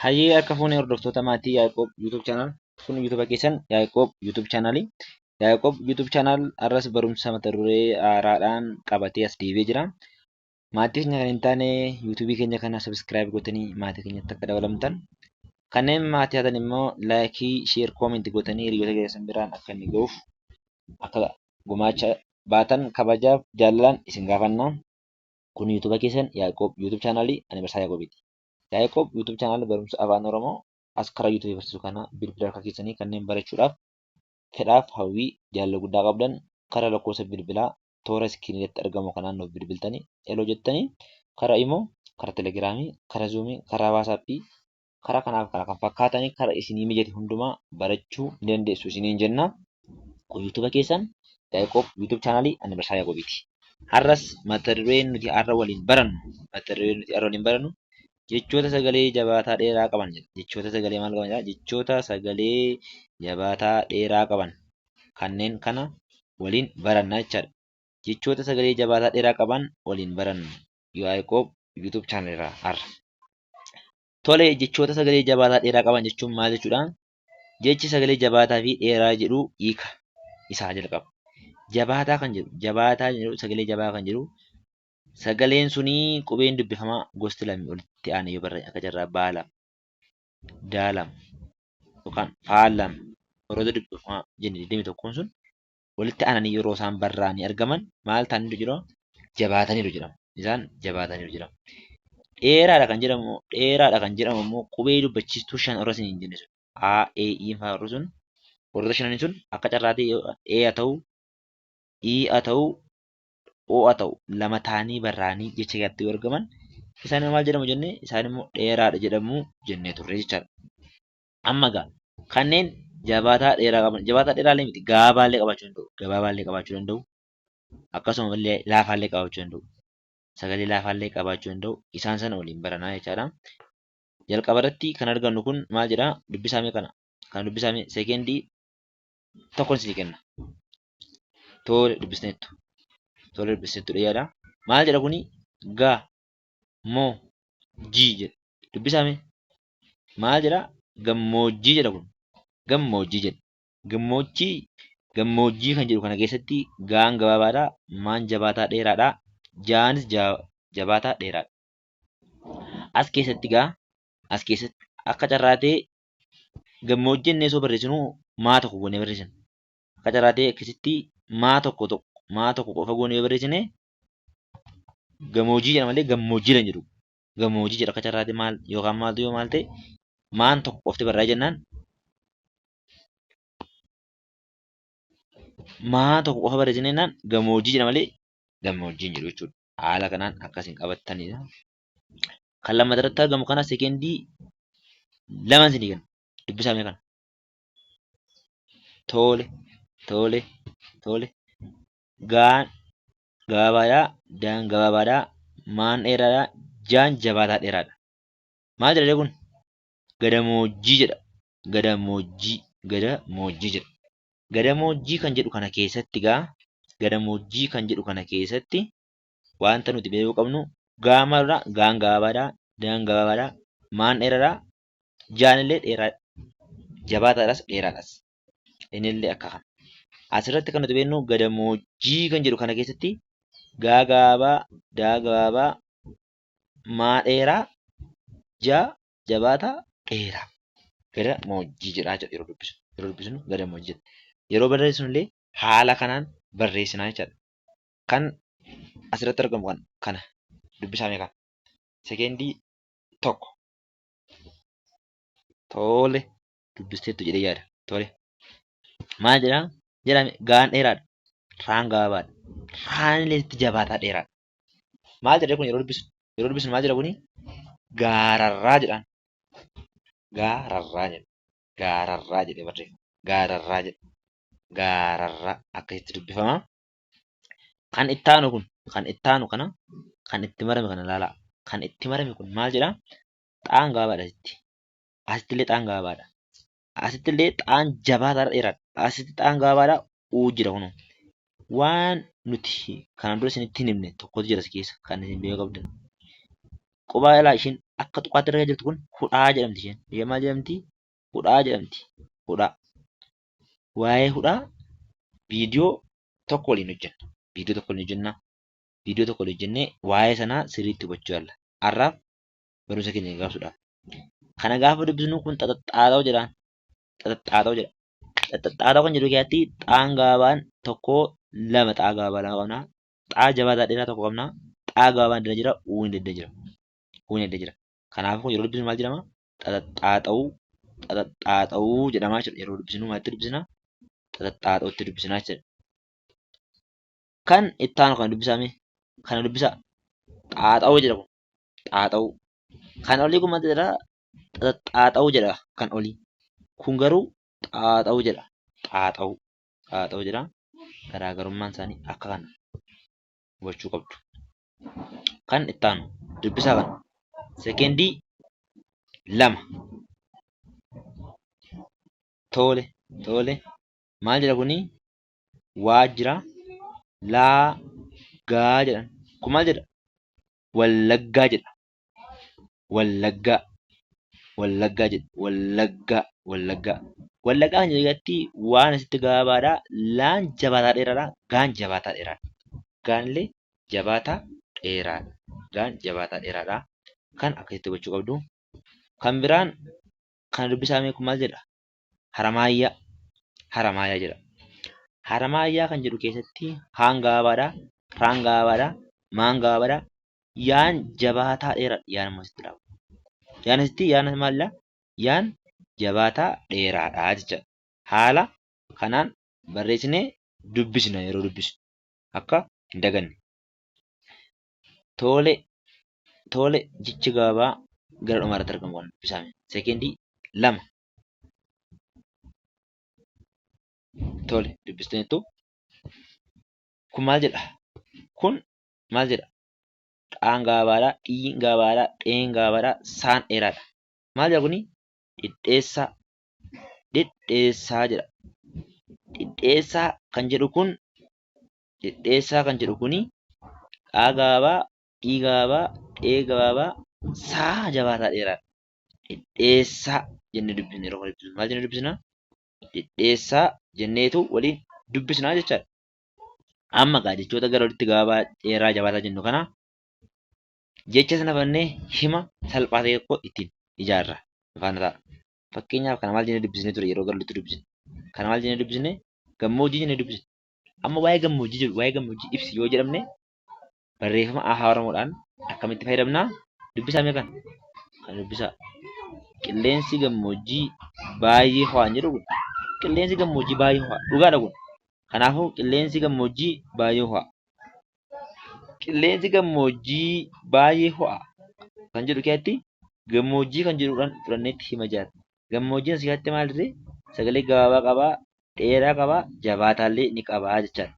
Hayyee akka fuunee hordoftoota maatii Yaaqoob YouTube channel kun YouTube keessan Yaaqoob YouTube channelii. Yaaqoob YouTube channel arras barumsa mata duree haaraadhaan qabatee as deebi'ee jira. Maatii keenya kan hin taane YouTube keenya kana subscribe gootanii maatii keenyatti akka dabalamtan. Kanneen maatii haatan immoo laayikii, sheer, koomentii gootanii hiriyoota keessan biraan akka inni ga'uuf akka gumaacha baatan kabajaaf jaalalaan isin gaafanna. Kun YouTube keessan Yaaqoob YouTube channelii ani Barsaa Yaaqoobiiti. Yaaqoob YouTube channel barumsa afaan Oromoo as karaa YouTube barsiisuu kana bilbila harka keessanii kanneen barachuudhaaf fedhaaf hawwii jaalala guddaa qabdan karaa lakkoofsa bilbilaa toora iskiriinitti argamu kanaan nuuf bilbiltanii eloo jettanii karaa Imoo, karaa Telegiraamii, karaa Zuumii, karaa Waasappii, karaa kanaaf kana kan fakkaatanii karaa isinii mijate hundumaa barachuu ni dandeessu isiniin jenna. Kun YouTube keessan Yaaqoob YouTube channelii ani Barsaa Yaaqoobiiti. Har'as mata dureen nuti har'a waliin barannu jechoota sagalee jabaataa dheeraa qaban jedha. Jechoota sagalee maal qaban jedha? Jechoota sagalee jabaataa dheeraa qaban kanneen kana waliin baranna jechaadha. Jechoota sagalee jabaataa dheeraa qaban waliin barannu Yaaqoob YouTube channel irraa har'a. Tole jechoota sagalee jabaataa dheeraa qaban jechuun maal jechuudha? Jechi sagalee jabaataa fi dheeraa jedhu hiika isaa jalqaba. Jabaataa kan jedhu sagalee jabaa kan jedhu sagaleen sunii qubeen dubbifamaa gosti lamni walitti aanee yoo barreeffame akka jirraa baalam, daalam yookaan faalam warroota dubbifamaa jenne 21 sun walitti aananii yeroo isaan barraa'anii argaman maal ta'aniiru jedhamu? Jabaataniiru jedhamu. Isaan jabaataniiru jedhamu. Dheeraadha kan jedhamu immoo qubee dubbachiistuu 5 warra isin hin jenne sun A, E, I fa'aa warri sun warroota 5 sun akka carraatee E haa ta'u, I haa ta'u, O haa ta'u lama ta'anii barraa'anii jecha keessatti yoo argaman isaan maal jedhamu jennee? Isaan immoo dheeraadha jedhamu jennee turre jechaadha. Amma egaa kanneen jabaataa dheeraa qaban jabaataa dheeraallee miti gabaabaallee qabaachuu danda'u akkasuma illee laafaallee qabaachuu danda'u sagalee laafaallee qabaachuu danda'u isaan sana waliin baranaa jechaadha. Jalqaba irratti kan argannu kun maal jedhaa? Dubbisaamee kana kan dubbisaamee seekendii tokkoon isinii kenna. Tole dubbisneettu. Tole dubbisneettu dhiyaadha. Maal jedha kuni? Ga moo jii jedha. Dubbisaamee maal jedha? Gammoojjii jedha kun. Gammoojjii jedha. Gammoojjii kan jedhu kana keessatti gaan gabaabaadha. Maan jabaataa dheeraadha. Jaanis jabaataa dheeraadha. As keessatti akka carraatee gammoojjii innee osoo barreessinu maa tokko goonee barreessina. Akka carraatee akkasitti maa tokko qofa goonee yoo barreessine gammoojjii jedha malee gammoojjii kan jedhu. Gammoojjii jedha akka carraatee maal yookaan maaltu yoo maal ta'e maan tokko qofti barraa'e jennaan maa tokko qofa barreessineenaan gammoojjii jedha malee gammoojjiin jedhu jechuudha. Haala kanaan akkasiin qabattanidha. Kan lammataa irratti argamu kana seekendii 2 isinii kenna. Dubbisaamee kana. Tole. Gaan gabaabaadhaa. Daan gabaabaadhaa. Maan dheeraadhaa. Jaan jabaataa dheeraadha. Maal jedha kun? Gadamoojjii jedha. Gadamoojjii jedha. Gadamoojjii kan jedhu kana keessatti wanta nuti beekuu qabnu gaamaadhaa, gaan gabaabaadhaa, daan gabaabaadhaa, maan dheeraadhaa, jaan illee dheeraadha. Jabaataadhas dheeraadhas. Innillee akka kana. Asirratti kan nuti beeknu gadamoojjii kan jedhu kana keessatti gaa gabaabaa, daa gabaabaa, maa dheeraa, jaa jabaataa dheeraa. Gadamoojjii jedhaa jedha yeroo dubbisnu gadamoojjii jedha. Yeroo barreessinu illee haala kanaan barreessinaa jechaadha. Kan asirratti argamu kana dubbisaamee kana. Seekendii 1. Tole dubbisteettu jedhee yaada. Tole. Maal jedhaa? Jedhame gaan dheeraadha. Raan gabaabaadha. Raan illee jabaataa dheeraadha. Maal jedhee kun yeroo dubbisnu maal jedha kuni? Gaararraa jedhaan. Gaararraa jedhee barreeffama. Gaararraa jedha. Gaararraa akkasitti dubbifama. Kan itti aanu kana kan itti marame kana ilaalaa. Kan itti marame kun maal jedhaa? Xaan gabaabaadha asitti. Asitti illee xaan gabaabaadha. Asitti illee xaan jabaataadha dheeraadha. Asitti xaan gabaabaadha. Uu jira kunoo. Waan nuti kanaan dura isinitti hin himne tokkotu jira as keessa kan isin beekuu qabdan. Qubaa ilaa ishiin akka tuqaatti argaa jirtu kun hudhaa jedhamti isheen. Isheen maal jedhamti? Hudhaa jedhamti. Hudhaa. Waa'ee hudhaa viidiyoo tokko waliin hojjenna. Viidiyoo tokko waliin hojjenna. Viidiyoo tokko waliin hojjennee waa'ee sanaa sirriitti hubachuu yaalla. Har'aaf barumsa keenya gabaabsuudhaaf. Kana gaafa dubbisnu kun xaxaxaata'uu jedhaan. Xaxaxaata'uu jedha. Xaxaxaata'uu kan jedhu keessatti xaan gabaabaan tokko lama xaa gabaabaa lama qabna. Xaa jabaataa dheeraa tokko qabna. Xaa gabaabaan dira jira. Uwwiin dedda jira. Uwwiin dedda jira. Kanaafuu yeroo dubbisnu maal jedhama? Xaxaxaata'uu. Xaxaxaata'uu jedhamaa jechuudha. Yeroo dubbisnu maalitti dubbisna? Xaxaxaata'uutti dubbisnaa jechuudha. Kan itti aanu kana dubbisame. Kana dubbisaa. Xaaxa'uu jedha kun. Xaaxa'uu. Kan olii kun maal jedha? Xaaxa'uu jedha kan olii. Kun garuu xaaxa'uu jedha. Xaaxa'uu. Xaaxa'uu jedha. Garaagarummaan isaanii akka kana hubachuu qabdu. Kan itti aanu dubbisaa kana. Sekeendii 2. Tole. Tole. Maal jedha kuni? Waajjira laagaa jedhan. Kun maal jedha? Wallaggaa jedha. Wallaggaa. Wallaggaa jedha. Wallaggaa. Wallaggaa. Wallaggaa kan jedhatti waan asitti gabaabaadha. Laan jabaataa dheeraadha. Gaan jabaataa dheeraadha. Gaan illee jabaataa dheeraadha. Gaan jabaataa dheeraadha. Kan akkasitti hubachuu qabdu. Kan biraan kan dubbisame kun maal jedha? Haramaayyaa. Haramaayyaa jedha. Haramaayyaa kan jedhu keessatti haan gabaabaadha. Raan gabaabaadha. Maan gabaabaadha. Yaan jabaataa dheeraadha. Yaan immoo asitti dhaaba. Yaan asitti yaan maalidha? Yaan jabaataa dheeraadha jecha. Haala kanaan barreessinee dubbisna yeroo dubbisnu. Akka hin daganne. Tole. Tole jechi gabaabaa gara dhumaarratti argamu kan dubbisame. Sekeendii 2. Tole dubbistaniittu. Kun maal jedha? Kun maal jedha? Xaan gabaabaadha. Dhiin gabaabaadha. Dheen gabaabaadha. Saan dheeraadha. Maal jedha kuni? Dhidheessaa. Dhidheessaa jedha. Dhidheessaa kan jedhu kun dhidheessaa kan jedhu kuni dhaa gabaabaa, dhii gabaabaa, dhee gabaabaa, saa jabaataa dheeraadha. Dhidheessaa jennee dubbisna yeroo kana dubbisnu. Maal jennee dubbisna? Dhidheessaa jenneetu waliin dubbisnaa jechaadha. Amma gaa jechoota gara walitti gabaabaa dheeraa jabaataa jennu kana jecha sana fannee hima salphaa ta'e tokko ittiin ijaarra. Faana ta'a. Fakkeenyaaf kana maal jennee dubbisnee ture yeroo gara walitti dubbisne. Kana maal jennee dubbisne? Gammoojjii jennee dubbisne. Amma waa'ee gammoojjii jedhu waa'ee gammoojjii ibsi yoo jedhamne barreeffama afaan Oromoodhaan akkamitti fayyadamnaa? Dubbisame kan. Kan dubbisaa. Qilleensi gammoojjii baay'ee ho'aan jedhu kun. Qilleensi gammoojjii baay'ee ho'a. Dhugaadha kun. Kanaafuu qilleensi gammoojjii baay'ee ho'a. Qilleensi gammoojjii baay'ee ho'a kan jedhu keessatti gammoojjii kan jedhuudhaan fudhanneetti hima jaata. Gammoojjiin asii keessatti maal jedhee sagalee gabaabaa qabaa, dheeraa qabaa, jabaataallee ni qabaa jechaadha.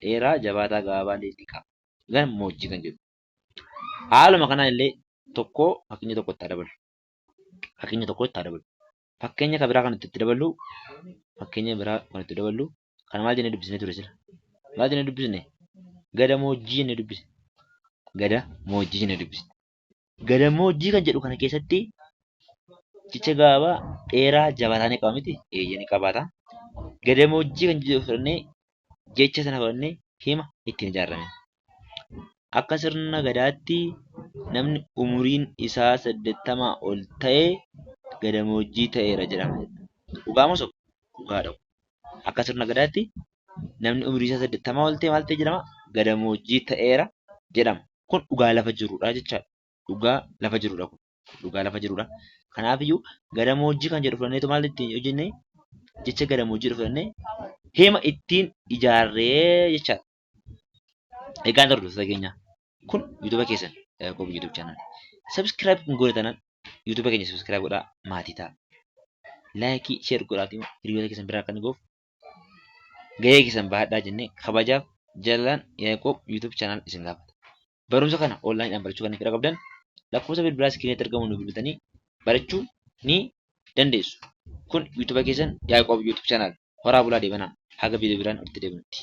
Dheeraa, jabaataa, gabaabaallee ni qaba. Gammoojjii kan jedhu. Haaluma kanaan illee tokko fakkeenya tokko itti dabalu. Fakkeenya tokko itti dabalu. Fakkeenya kan biraa kan itti daballu. Fakkeenya biraa kan itti daballu. Kana maal jennee dubbisnee ture sila? Maal jennee dubbisne? Gadamoojjii jennee dubbisne. Gadamoojjii jennee dubbisne. Gadamoojjii kan jedhu kana keessatti jecha gabaabaa dheeraa jabaataa ni qaba miti? Eeyyee ni qabaata. Gadamoojjii kan jedhu fudhannee jecha sana fudhannee hima ittiin ijaarame. Akka sirna gadaatti namni umuriin isaa 80 ol ta'e gadamoojjii ta'eera jedhama. Dhugaa moo soba? Dhugaadha. Akka sirna gadaatti namni umuriin isaa 80 ol ta'e maal ta'e jedhama? Gadamoojjii ta'eera jedhama. Kun dhugaa lafa jirudha jechaadha. Dhugaa lafa jirudha kun. Dhugaa lafa jirudha. Kanaafiyyuu gadamoojjii kan jedhu fudhanneetu maal ittiin hojjennee? Jecha gadamoojjii fudhannee hima ittiin ijaarree jechaadha. Egaan hordoftoota keenya kun yuutuuba keessan Yaaqoob yuutuub chaanaal. Sabskiraayib kun godhatanan yuutuuba keenya sabskiraayib godhaa maatii ta'a. Laayikii sheer godhaatii hiriyoota keessan biraa kan goof gahee keessan bahadhaa jennee kabajaaf jalaan Yaaqoob yuutuub chaanaal isin gaafata. Barumsa kana onlaayiniidhaan barachuu kan fedha qabdan lakkoofsa bilbilaa iskiriinitti argamu nu bilbiltanii barachuu ni dandeessu. Kun yuutuuba keessan Yaaqoob yuutuub chaanaal. Horaa bulaa deebanaa haga viidiyoo biraan itti deebinutti.